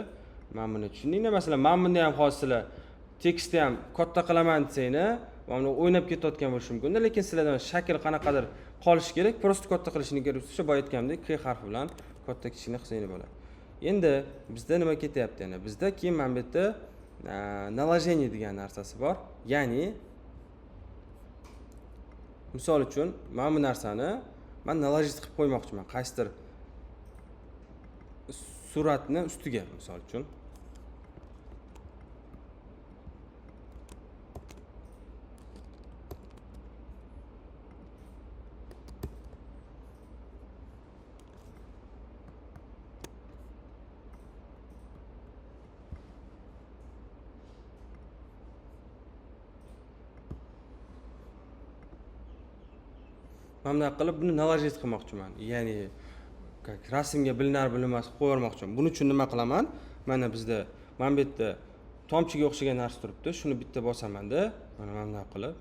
Men buni tushundinglar. Masalan, men bunda ham hozirlar tekstni ham katta qilaman desanglar, mana o'ynab ketayotgan bo'lishi mumkin, lekin sizlardan shakl qanaqadir qolishi kerak, prosta katta qilishni kerak bo'lsa, boya aytgandek K harfi bilan katta kichikni qilsanglar bo'ladi. Endi bizda nima ketyapti yana? Bizda keyin mana bu yerda naложение degan narsasi bor. Ya'ni misol uchun men bu narsani naложить qilib qo'ymoqchiman, qaysidir suratni ustiga, misol uchun. Men bunday qilib buni naложить qilmoqchiman. Ya'ni rasmga bilinar-bilinmas qo'ymoqchiman. Buning uchun nima qilaman? Mana bizda mana bu yerda tomchiga o'xshagan narsa turibdi. Shuni bitta bosaman-da, mana bunday qilib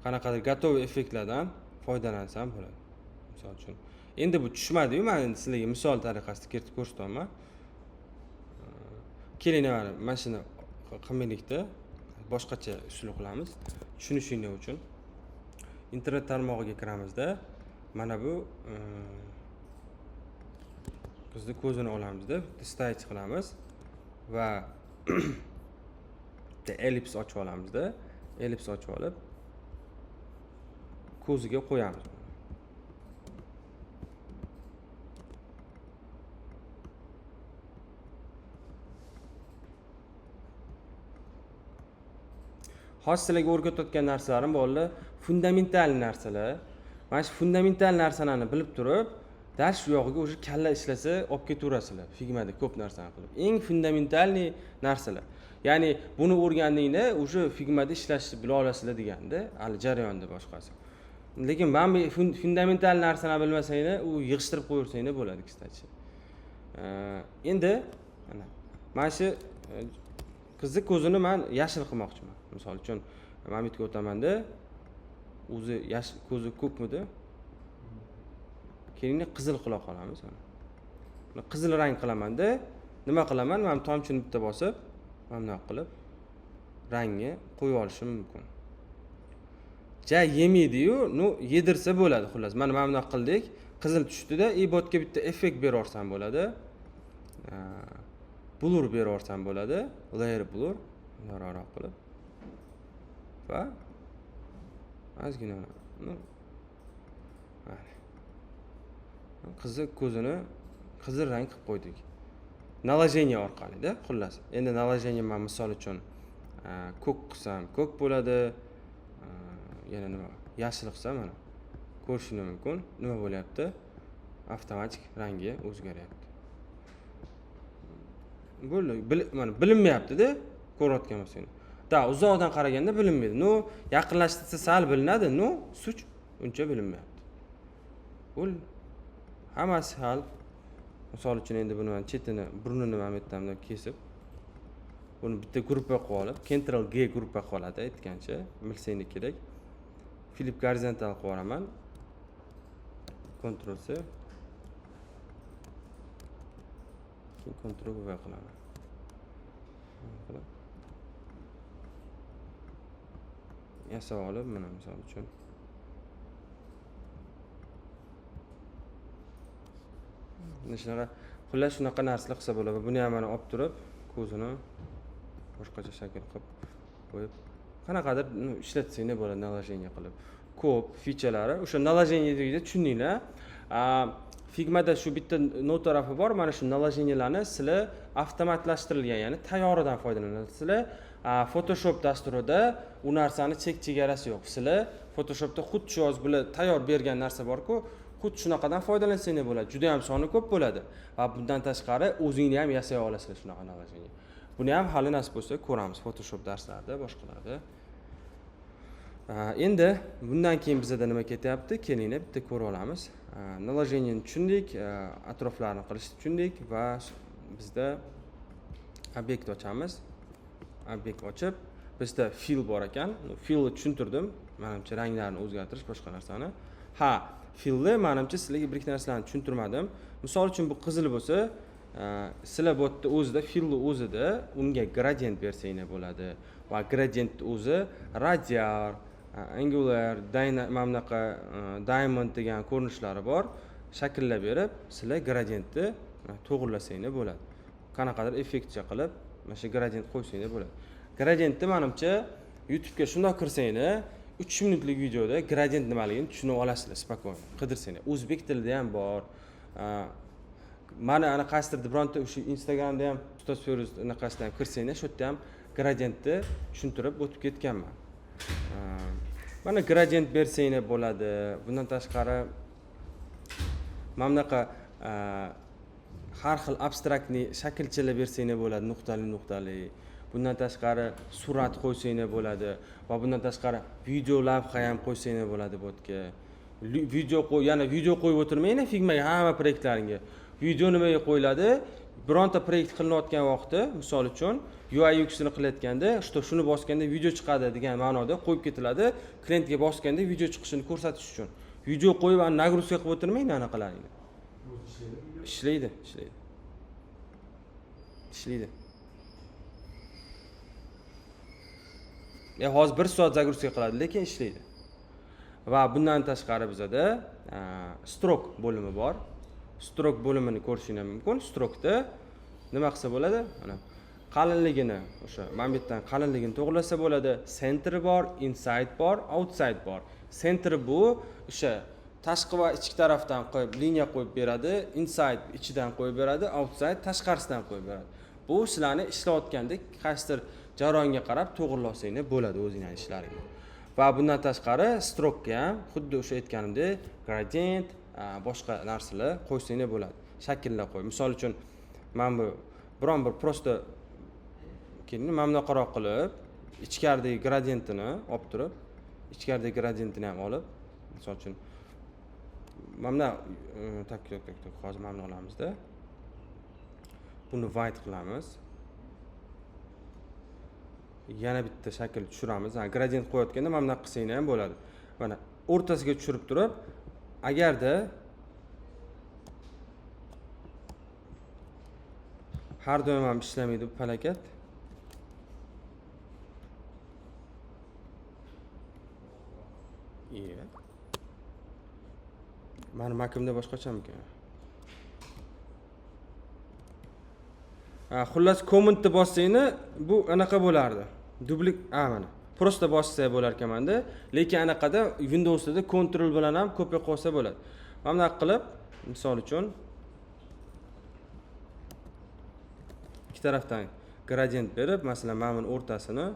qanaqadir gatoviy effektlardan foydalansam bo'ladi. Misol uchun. Endi bu tushmadi-yu, men endi sizlarga misol tariqasida kiritib ko'rsataman. Keling, mana shuni qilmaylikda boshqacha usul qilamiz. Tushunishingiz uchun. Internet tarmog'iga kiramizda mana bu bizni ko'zini olamizda, stage qilamiz va bitta ellips ochib olamizda, ellips ochib olib ko'ziga qo'yamiz. hozir sizlarga o'rgatayotgan narsalarim bolalar fundamental narsalar. Mana shu fundamental narsalarni bilib turib, dars shu yog'iga o'sha kalla ishlasa olib ketaverasizlar. Figmada ko'p narsani qilib. Eng fundamentalniy narsalar. Ya'ni buni o'rgandingda o'sha Figmada ishlashni bila olasizlar deganda, hali jarayonda boshqasi. Lekin mana bu fundamental narsani bilmasanglar, u yig'ishtirib qo'yaversanglar bo'ladi, kстати. Endi mana shu qizni ko'zini men yashil qilmoqchiman. Misol uchun men bu yerga o'tamanda, o'zi ko'zi ko'kmidi? Keyin qizil qila qolamiz. Buni qizil rang qilamanda, nima qilaman? Men tomchini bitta bosib, mana qilib rangni qo'yib olishim mumkin. Ja yemaydi-yu, yedirsa bo'ladi xullas. Mana bunday qildik, qizil tushdida, botga bitta effekt beraversam bo'ladi. Blur beraversam bo'ladi, layer blur, naroroq qilib. Va ozgina qizni ko'zini qizil rang qilib qo'ydik. Naложение orqali-da, xullas. Endi naложение men misol uchun ko'k qilsam, ko'k bo'ladi. Yana nima? Yashil qilsam mana ko'rishingiz mumkin. Nima bo'lyapti? Avtomatik rangi o'zgaryapti. Bo'ldi. Mana bilinmayapti-da, ko'rayotgan bo'lsangiz. Uzoqdan qaraganda bilinmaydi. Yaqinlashtirsa sal bilinadi, such uncha bilinmayapti. Bo'ldi. Hammasi hal. Misol uchun endi buni men chetini, burnini men aytdimda kesib, buni bitta gruppa qilib olib, Ctrl G gruppa qilib oladi, aytgancha, bilsangiz kerak. Flip horizontal qilib olaman. Ctrl C. Keyin Ctrl V qilaman. Yasab olib, mana misol uchun shunaqa xullas shunaqa narsalar qilsa bo'ladi. Buni ham mana olib turib, ko'zini boshqacha shakl qilib qo'yib, qanaqadir ishlatsanglar bo'ladi, naложение qilib. Ko'p featurelari, o'sha naложение deganda tushundinglar. Figmada shu bitta not tarafi bor. Mana shu naложениеlarni sizlar avtomatlashtirilgan, ya'ni tayyoridan foydalanasizlar. Photoshop dasturida u narsani chek-chegarasi yo'q. Sizlar Photoshopda xuddi shu hozir bular tayyor bergan narsa bor-ku, xuddi shunaqadan foydalansanglar bo'ladi. Juda ham soni ko'p bo'ladi. Va bundan tashqari o'zingni ham yasay olasizlar shunaqa naложение. Buni ham hali nasib bo'lsa ko'ramiz Photoshop darslarida, boshqalarda. Endi bundan keyin bizda nima ketyapti? Kelinglar bitta ko'rib olamiz. Naложениeni tushundik, atroflarni qilishni tushundik va bizda obyekt ochamiz. Obyekt ochib, bizda fill bor ekan. Fillni tushuntirdim. Menimcha ranglarni o'zgartirish, boshqa narsani. Fillni menimcha sizlarga bir ikki narsalarni tushuntirmadim. Misol uchun bu qizil bo'lsa, sizlar botda o'zida fillni o'zida unga gradient bersanglar bo'ladi. Va gradient o'zi radial, angular, diamond degan ko'rinishlari bor. Shakllar berib, sizlar gradientni to'g'irlasanglar bo'ladi. Qanaqadir effektcha qilib, mana shu gradient qo'ysanglar bo'ladi. Gradientni menimcha YouTube'ga shunday kirsanglar, 3 minutlik videoda gradient nimaligini tushunib olasizlar, spokon. Qidirsanglar. O'zbek tilida ham bor. Mana ana qaysidir bironta o'sha Instagramda ham Ustoz Feruz anaqasidan kirsanglar, shu yerda ham gradientni tushuntirib o'tib ketganman. Mana gradient bersanglar bo'ladi. Bundan tashqari mana bunaqa har xil abstraktni shaklchalar bersanglar bo'ladi, nuqtali. Bundan tashqari surat qo'ysanglar bo'ladi va bundan tashqari video lavha ham qo'ysanglar bo'ladi botga. Video qo'yib o'tirmanglar Figmaga hamma proyektlaringga. Video nimaga qo'yiladi? Bironta proyekt qilinayotgan vaqtda, misol uchun UI UX ni qilayotganda, shuni bosganda video chiqadi degan ma'noda qo'yib ketiladi. Klientga bosganda video chiqishini ko'rsatish uchun. Video qo'yib nagruzka qilib o'tirmanglar anaqalaringni. Ishlaydi. Hozir 1 soat загрузка qiladi, lekin ishlaydi. Va bundan tashqari bizda stroke bo'limi bor. Stroke bo'limini ko'rishingiz mumkin. Stroke'da nima qilsa bo'ladi? Mana qalinligini, o'sha men bu yerdan qalinligini to'g'rilasa bo'ladi. Center bor, inside bor, outside bor. Center bu o'sha tashqi va ichki tarafdan qo'yib, liniya qo'yib beradi. Inside ichidan qo'yib beradi, outside tashqarisidan qo'yib beradi. Bu sizlarni ishlayotganda qaysidir jarayonga qarab to'g'irlasanglar bo'ladi o'zingizning ishlaringizni. Va bundan tashqari strokga ham xuddi o'sha aytganimdek gradient, boshqa narsalar qo'ysanglar bo'ladi. Shakllar qo'y. Misol uchun men bu biron bir prosta keyin mana bunaqaroq qilib ichkaridagi gradientini olib turib, ichkaridagi gradientini ham olib, misol uchun mana tak hozir mana buni olamizda. Buni white qilamiz. Yana bitta shakl tushiramiz. Gradient qo'yayotganda mana bunaqa qilsanglar ham bo'ladi. Mana o'rtasiga tushirib turib, agarda har doim ham ishlamaydi bu falokat. Mani makimda boshqachamikan? Xullas kommentni bossanglar bu anaqa bo'lardi. Dublik, mana. Prosta bossa bo'lar ekan menda, lekin anaqada Windows'da Ctrl bilan ham kopiya qilsa bo'ladi. Mana bunaqa qilib, misol uchun ikki tarafdan gradient berib, masalan, mana buni o'rtasini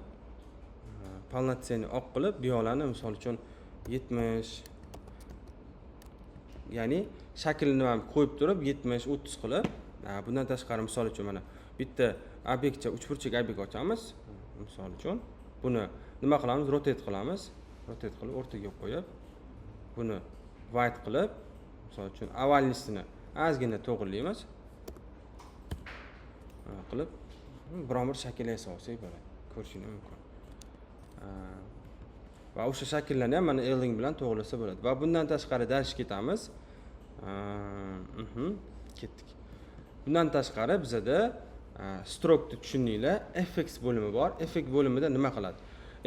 polnotseniy oq qilib, bu yoqlarni misol uchun 70, ya'ni shaklini ham qo'yib turib 70-30 qilib, bundan tashqari misol uchun mana bitta obyektcha uchburchak obyekt ochamiz. Misol uchun buni nima qilamiz? Rotate qilamiz. Rotate qilib o'rtaga qo'yib, buni white qilib, misol uchun avvalgisini ozgina to'g'rilaymiz. Qilib biron bir shakl yasasak bo'ladi. Ko'rishingiz mumkin. Va o'sha shakllarni ham mana Eling bilan to'g'rilasa bo'ladi. Va bundan tashqari dalish ketamiz. Ketdik. Bundan tashqari bizda stroke tushundinglar, effects bo'limi bor. Effect bo'limida nima qiladi?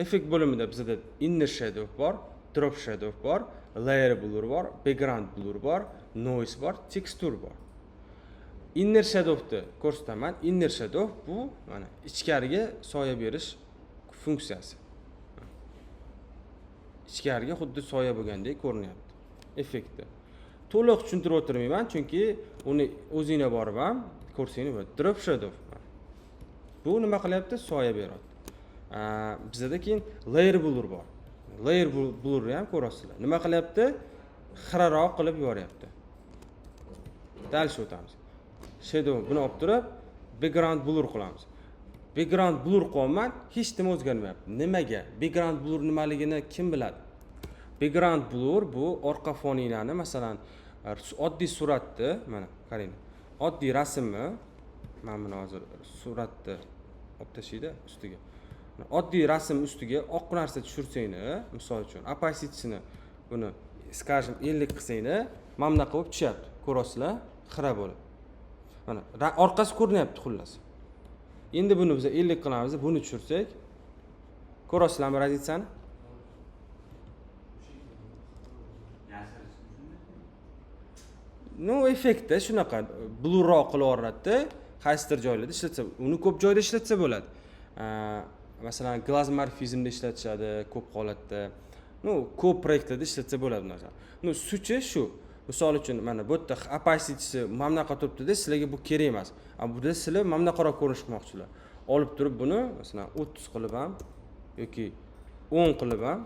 Effect bo'limida bizda inner shadow bor, drop shadow bor, layer blur bor, background blur bor, noise bor, texture bor. Inner shadowni ko'rsataman. Inner shadow bu mana ichkariga soya berish funksiyasi. Ichkariga xuddi soya bo'lgandek ko'rinyapti. Effektni. To'liq tushuntirib o'tirmayman, chunki uni o'zingizga borib ham ko'rsangiz bo'ladi. Drop shadow. Bu nima qilyapti? Soya beryapti. Bizda keyin layer blur bor. Layer blurni ham ko'rasizlar. Nima qilyapti? Xiraroq qilib yuboryapti. Dal shu o'tamiz. Shadow buni olib turib, background blur qilamiz. Background blur qo'yman, hech nima o'zgarmayapti. Nimaga? Background blur nimaligini kim biladi? Background blur bu orqa foninglarni, masalan, oddiy suratni, mana qarang. Oddiy rasmni, mana buni hozir suratni olib tashlaydi ustiga. Oddiy rasm ustiga oq narsa tushirsanglar, misol uchun opacity-sini buni, skажем, 50 qilsanglar, mana bunaqa bo'lib tushyapti. Ko'rasizlar? Xira bo'lib. Mana orqasi ko'rinyapti xullas. Endi buni biz 50 qilamiz, buni tushirsak, ko'rasizlarmi razitsani? No, effektda shunaqa blurroq qilib yuboradi. Qaysidir joylarda ishlatsa, uni ko'p joyda ishlatsa bo'ladi. Masalan, glazmorfizmda ishlatishadi ko'p holatda. No, ko'p proyektlarda ishlatsa bo'ladi bu narsa. No, suchi shu. Misol uchun mana bu yerda opacity-si mana bunaqa turibdi-da, sizlarga bu kerak emas. Bu yerda sizlar mana bunaqaroq ko'rinish qilmoqchilar. Olib turib buni masalan 30 qilib ham yoki 10 qilib ham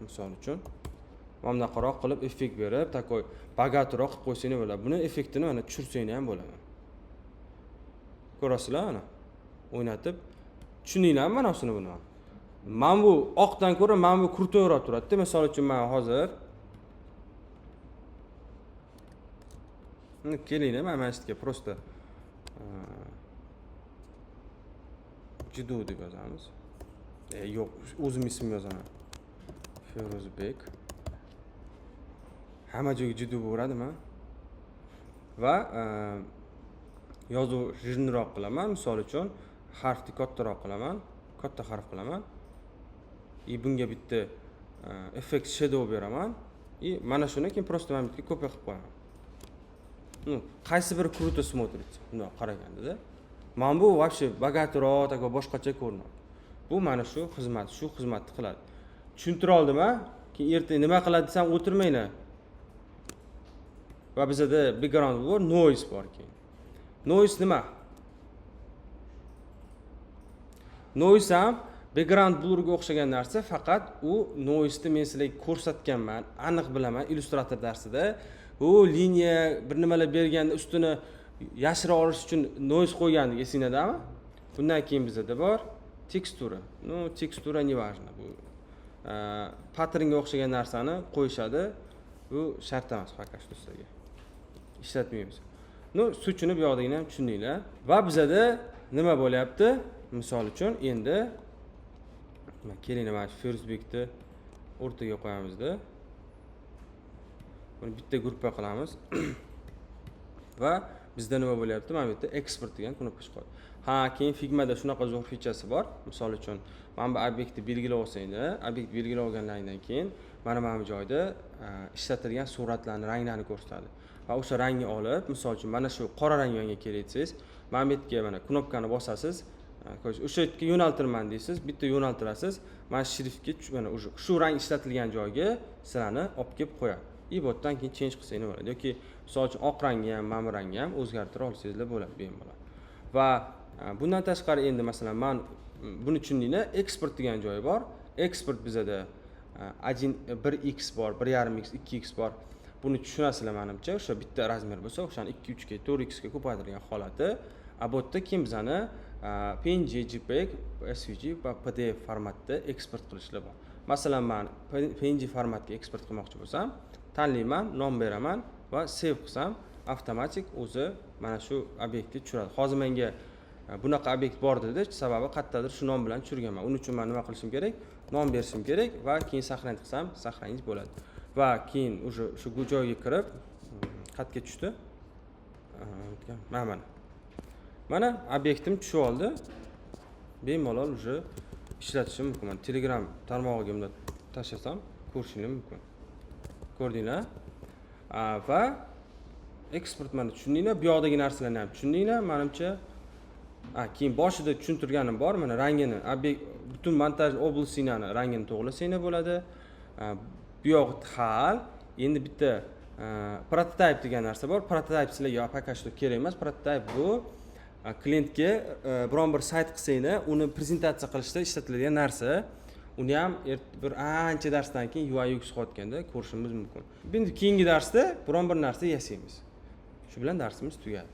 misol uchun mana bunaqaroq qilib effekt berib, takoy bagatroq qilib qo'ysangiz bo'ladi. Buni effektini mana tushirsangiz ham bo'ladi. Ko'rasizlar mana? O'ynatib tushundinglarmi mana shuni buni? Men bu oqdan ko'ra men bu kurtoyroq turadi-da. Misol uchun men hozir kelinglar, mana shunga prosta Jidu deb yozamiz. Yo'q, o'zim ismim yozaman. Ferozbek. Hamma joyga Jidu bo'ladimi? Va yozuv jizniroq qilaman. Misol uchun harfni kattaroq qilaman, katta harf qilaman. Bunga bitta effect shadow beraman. Mana shuni keyin prosta mana bitta kopiya qilib qo'yaman. Qaysi biri kruto смотрится. Bundoq qaraganda-da. Mana bu вообще bogatroq, takoy boshqacha ko'rinadi. Bu mana shu xizmatni qiladi. Tushuntira oldimmi? Keyin ertaga nima qiladi desam o'tirmanglar. Va bizda background bor, noise bor keyin. Noise nima? noise ham background blurga o'xshagan narsa, faqat u noise ni men sizlarga ko'rsatganman, aniq bilaman Illustrator darsida. U liniya bir nimalar berganda ustini yashira olish uchun noise qo'ygandik esinglardami? Bundan keyin bizda bor tekstura. No, tekstura не важно. Bu patternga o'xshagan narsani qo'yishadi. Bu shart emas faqat sizlarga. Ishlatmaymiz. No, suchini bu yoqdagina ham tushundinglar. Va bizada nima bo'lyapti? Misol uchun endi keling mana shu Firstbekni o'rtaga qo'yamizda. Buni bitta gruppa qilamiz. Va bizda nima bo'lyapti? Mana bu yerda export degan knopka chiqadi. Ha, keyin Figmada shunaqa zo'r featuresi bor. Misol uchun mana bu obyektni belgilab olsanglar, obyekt belgilab olgandan keyin mana bu joyda ishlatilgan suratlarning ranglarini ko'rsatadi. Va o'sha rangni olib, misol uchun mana shu qora rang yonga kelaysiz, mana bu yerga mana knopkani bosasiz, o'sha yerga yo'naltirman deysiz, bitta yo'naltirasiz, mana shriftga mana shu rang ishlatilgan joyga sizlarni olib kelib qo'yadi. И bu yerdan keyin change qilsangiz bo'ladi yoki misol uchun oq rangni ham, mana bu rangni ham o'zgartira olsangizlar bo'ladi bemalol. Va bundan tashqari endi masalan men buni tushundinglar, export degan joyi bor. Export bizada 1x bor, 1.5x, 2x bor. Buni tushunasizlar menimcha, o'sha bitta razmer bo'lsa, o'shani 2, 3 ga, 4x ga ko'paytirgan holati. Bu yerda keyin bizani PNG, JPEG, SVG va PDF formatda eksport qilishlar bor. Masalan, men PNG formatga eksport qilmoqchi bo'lsam, tanlayman, nom beraman va save qilsam, avtomatik o'zi mana shu obyektga tushiradi. Hozir menga bunaqa obyekt bor dedi, sababi qayerdadir shu nom bilan tushirganman. Uning uchun men nima qilishim kerak? Nom berishim kerak va keyin saqlanib qilsam, saqlanish bo'ladi. Va keyin shu joyga kirib, qayerga tushdi? Mana obyektim tushib oldi. Bemalol uje ishlatishim mumkin. Men Telegram tarmog'iga bunda tashlasam, ko'rishingiz mumkin. Ko'rdinglar? Va eksport mana tushundinglar, bu yoqdagi narsalarni ham tushundinglar, menimcha. Keyin boshida tushuntirganim bor, mana rangini, butun montaj oblastini rangini to'g'rilasanglar bo'ladi. Bu yo'q hal. Endi bitta prototype degan narsa bor. Prototype sizlarga пока что kerak emas. Prototype bu klientga biron bir sayt qilsanglar, uni prezentatsiya qilishda ishlatiladigan narsa. Uni ham bir ancha darsdan keyin UI UX qilayotganda ko'rishimiz mumkin. Endi keyingi darsda biron bir narsa yasaymiz. Shu bilan darsimiz tugadi.